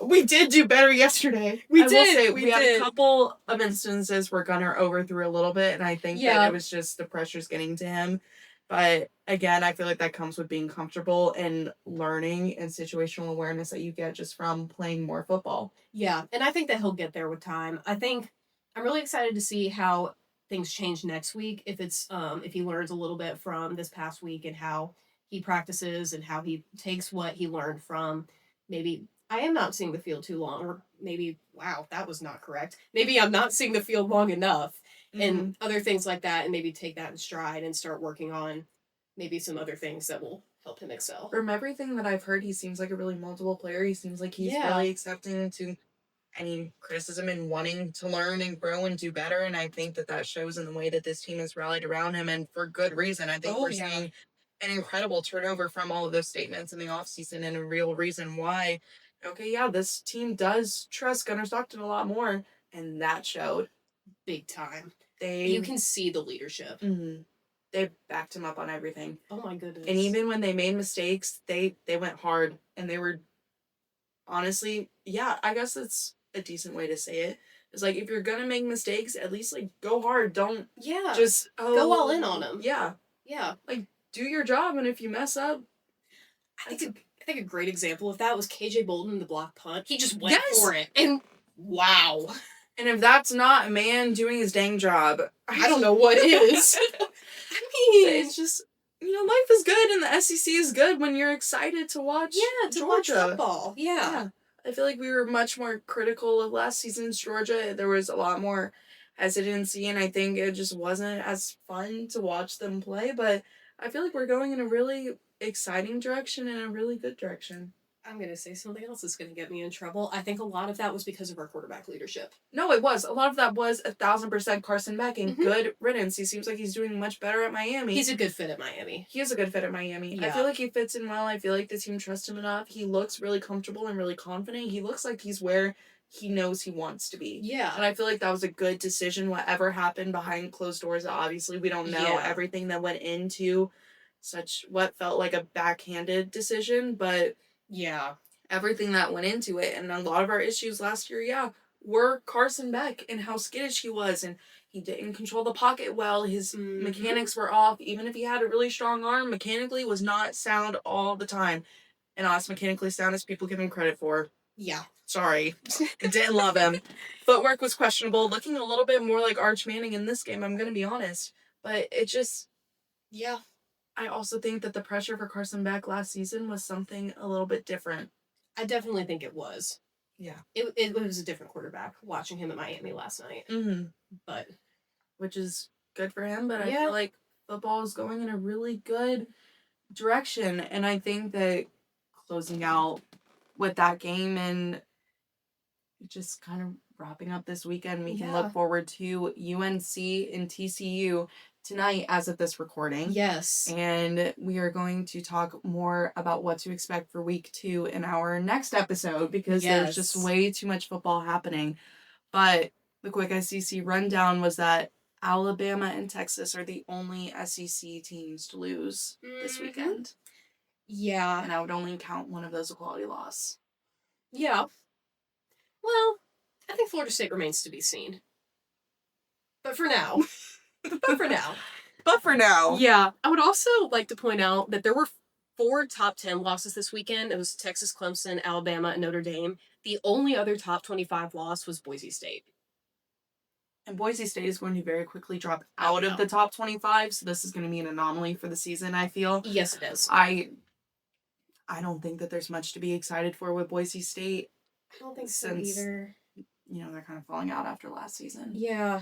we did do better yesterday. We had a couple of instances where Gunnar overthrew a little bit, and I think that it was just the pressure's getting to him. But again, I feel like that comes with being comfortable and learning and situational awareness that you get just from playing more football. Yeah, and I think that he'll get there with time. I think I'm really excited to see how things change next week. If it's if he learns a little bit from this past week and how he practices and how he takes what he learned from, maybe I am not seeing the field too long, or maybe, wow, that was not correct. Maybe I'm not seeing the field long enough and other things like that, and maybe take that in stride and start working on maybe some other things that will help him excel. From everything that I've heard, he seems like a really multiple player. He seems like he's really accepting to any criticism and wanting to learn and grow and do better. And I think that shows in the way that this team has rallied around him, and for good reason. I think we're seeing an incredible turnover from all of those statements in the offseason and a real reason why, okay, yeah, this team does trust Gunnar Stockton a lot more. And that showed. Big time. They You can see the leadership. Mm-hmm. They backed him up on everything. Oh my goodness. And even when they made mistakes, they went hard. And they were, honestly, yeah, I guess that's a decent way to say it. It's like, if you're gonna make mistakes, at least, like, go hard. Don't just go all in on them. Yeah. Yeah. Like, do your job, and if you mess up, I think a great example of that was KJ Bolden, the block punt. He just went for it. And wow. And if that's not a man doing his dang job, I don't know what is. I mean, it's just, life is good and the SEC is good when you're excited to watch Georgia. Watch football. Yeah. I feel like we were much more critical of last season's Georgia. There was a lot more hesitancy, and I think it just wasn't as fun to watch them play. But I feel like we're going in a really exciting direction and a really good direction. I'm going to say something else that's going to get me in trouble. I think a lot of that was because of our quarterback leadership. No, it was. A lot of that was 1,000% Carson Beck, and good riddance. He seems like he's doing much better at Miami. He's a good fit at Miami. He is a good fit at Miami. Yeah. I feel like he fits in well. I feel like the team trusts him enough. He looks really comfortable and really confident. He looks like he's where he knows he wants to be. Yeah. And I feel like that was a good decision. Whatever happened behind closed doors, obviously we don't know everything that went into such what felt like a backhanded decision, but yeah, everything that went into it. And a lot of our issues last year, were Carson Beck and how skittish he was, and he didn't control the pocket well. His mechanics were off. Even if he had a really strong arm, mechanically was not sound all the time. And us mechanically sound as people give him credit for. Yeah. Sorry. Didn't love him. Footwork was questionable. Looking a little bit more like Arch Manning in this game, I'm going to be honest. But it just... Yeah. I also think that the pressure for Carson Beck last season was something a little bit different. I definitely think it was. Yeah. It was a different quarterback watching him at Miami last night. Mm-hmm. But... Which is good for him, but I feel like football is going in a really good direction. And I think that closing out with that game and just kind of wrapping up this weekend, we can look forward to UNC and TCU tonight as of this recording. Yes. And we are going to talk more about what to expect for week 2 in our next episode, because there's just way too much football happening. But the quick SEC rundown was that Alabama and Texas are the only SEC teams to lose this weekend. Yeah. And I would only count one of those a quality loss. Yeah. Well, I think Florida State remains to be seen. But for now. But for now. Yeah. I would also like to point out that there were 4 top 10 losses this weekend. It was Texas, Clemson, Alabama, and Notre Dame. The only other top 25 loss was Boise State. And Boise State is going to very quickly drop out of the top 25, so this is going to be an anomaly for the season, I feel. Yes, it is. I don't think that there's much to be excited for with Boise State. I don't think so either. They're kind of falling out after last season. Yeah.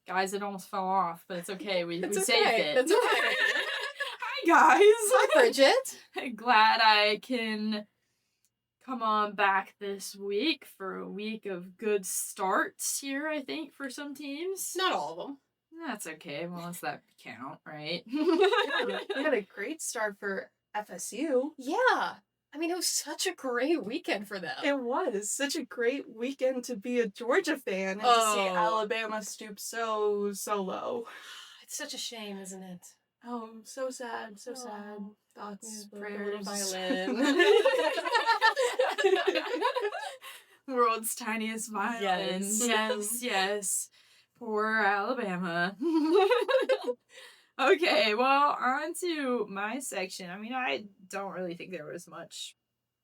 Guys, it almost fell off, but it's okay. We saved it. That's okay. Hi, guys. Hi, Bridget. Glad I can come on back this week for a week of good starts here, I think, for some teams. Not all of them. That's okay. Well, does that count, right? We had a great start for FSU. Yeah. I mean, it was such a great weekend for them. It was such a great weekend to be a Georgia fan and to see Alabama stoop so low. It's such a shame, isn't it? Oh, so sad, so sad. Thoughts, prayers, violin. World's tiniest violin. Yes. Poor Alabama. Okay, well, on to my section. I mean, I don't really think there was much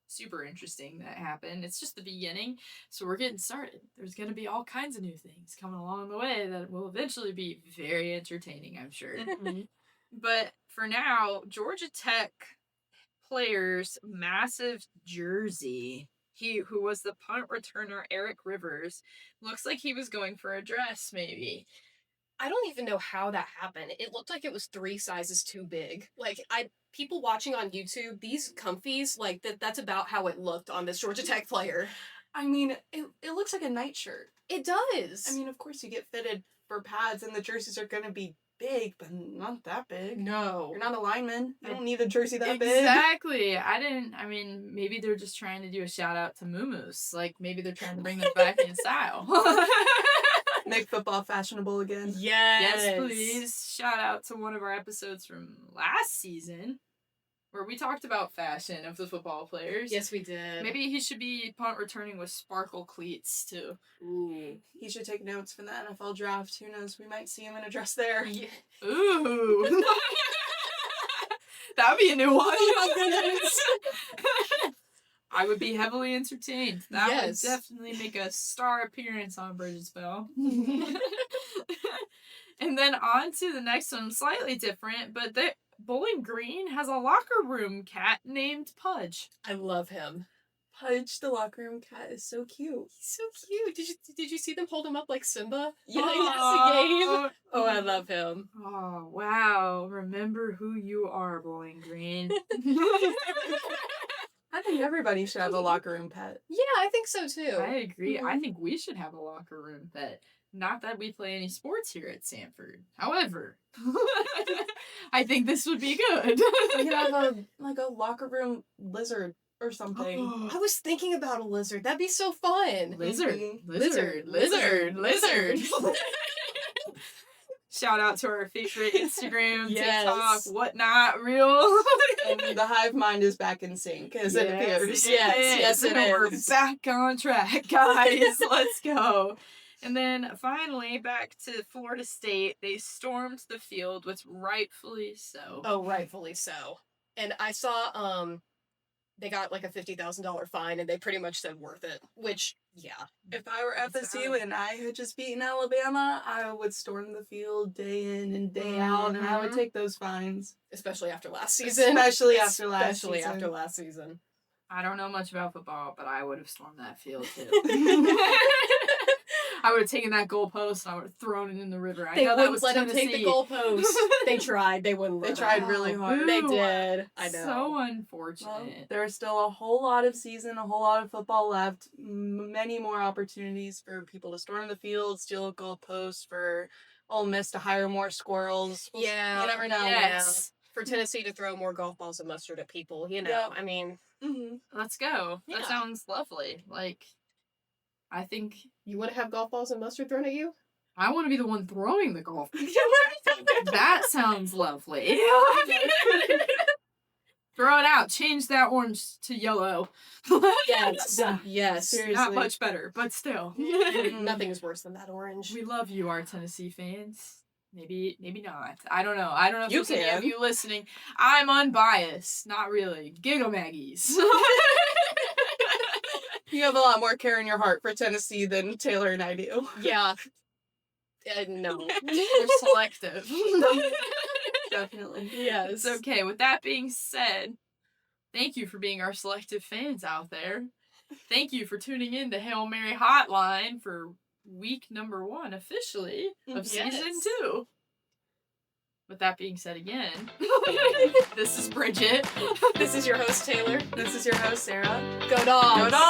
super interesting that happened. It's just the beginning, so we're getting started. There's going to be all kinds of new things coming along the way that will eventually be very entertaining, I'm sure. But for now, Georgia Tech player's massive jersey. He who was the punt returner, Eric Rivers, looks like he was going for a dress, maybe. I don't even know how that happened. It looked like it was 3 sizes too big. Like, people watching on YouTube, these comfies, like, that's about how it looked on this Georgia Tech player. I mean, it looks like a nightshirt. It does. I mean, of course you get fitted for pads and the jerseys are going to be big, but not that big. No. You're not a lineman. You don't need a jersey that big. Exactly. Maybe they're just trying to do a shout out to Moo-Moos. Like, maybe they're trying to bring them back in style. Make football fashionable again. Yes. Please. Shout out to one of our episodes from last season where we talked about fashion of the football players. Yes, we did. Maybe he should be punt returning with sparkle cleats too. Ooh. He should take notes from the NFL draft. Who knows? We might see him in a dress there. Yeah. Ooh. That'd be a new one. Oh my goodness. I would be heavily entertained. That Yes. would definitely make a star appearance on Bridget's Bell. And then on to the next one, slightly different, but the Bowling Green has a locker room cat named Pudge. I love him. Pudge, the locker room cat, is so cute. He's so cute. Did you see them hold him up like Simba? Yeah. Playing the game. Oh, I love him. Oh, wow. Remember who you are, Bowling Green. I think everybody should have a locker room pet. Yeah, I think so too. I agree. Mhm. I think we should have a locker room pet. Not that we play any sports here at Sanford. However, I think this would be good. We could have a locker room lizard or something. I was thinking about a lizard. That'd be so fun. Lizard. Mhm. Lizard. Shout out to our favorite Instagram, Yes. TikTok, whatnot, reel. And the hive mind is back in sync, as it appears. Yes, it We're is. back on track, guys. Let's go. And then finally, back to Florida State. They stormed the field, which rightfully so. Oh, rightfully so. And I saw they got like a $50,000 fine, and they pretty much said worth it. Which, yeah. If I were FSU and I had just beaten Alabama, I would storm the field day in and day out, and I would Mhm. take those fines. Especially after last season. Especially after last Especially season. after last season. I don't know much about football, but I would have stormed that field too. I would have taken that goalpost and I would have thrown it in the river. I They know that wouldn't was let them take Tennessee. the goalpost. They tried. They wouldn't let They tried them. really hard. They Boo. did. I know. So Well, unfortunate. there's still a whole lot of season, a whole lot of football left. Many more opportunities for people to storm the field, steal a goalpost, for Ole Miss to hire more squirrels. Yeah. You never know. Yes. For Tennessee to throw more golf balls and mustard at people, you know. Yep. I mean, Mm-hmm. Let's go. Yeah. That sounds lovely. Like, I think you want to have golf balls and mustard thrown at you? I want to be the one throwing the golf. That sounds lovely. Throw it out. Change that orange to yellow. Yes. Yes. Seriously. Not much better, but still. Nothing is worse than that orange. We love you, our Tennessee fans. Maybe not. I don't know. I don't know if You there's any of can. you listening. I'm unbiased. Not really. Giggle Maggies. You have a lot more care in your heart for Tennessee than Taylor and I do. Yeah. No. We're selective. Definitely. Yes. It's okay. With that being said, thank you for being our selective fans out there. Thank you for tuning in to Hail Mary Hotline for week number 1 officially of Yes. season 2. With that being said again, this is Bridget. This is your host, Taylor. This is your host, Sarah. Go dogs. Go dogs!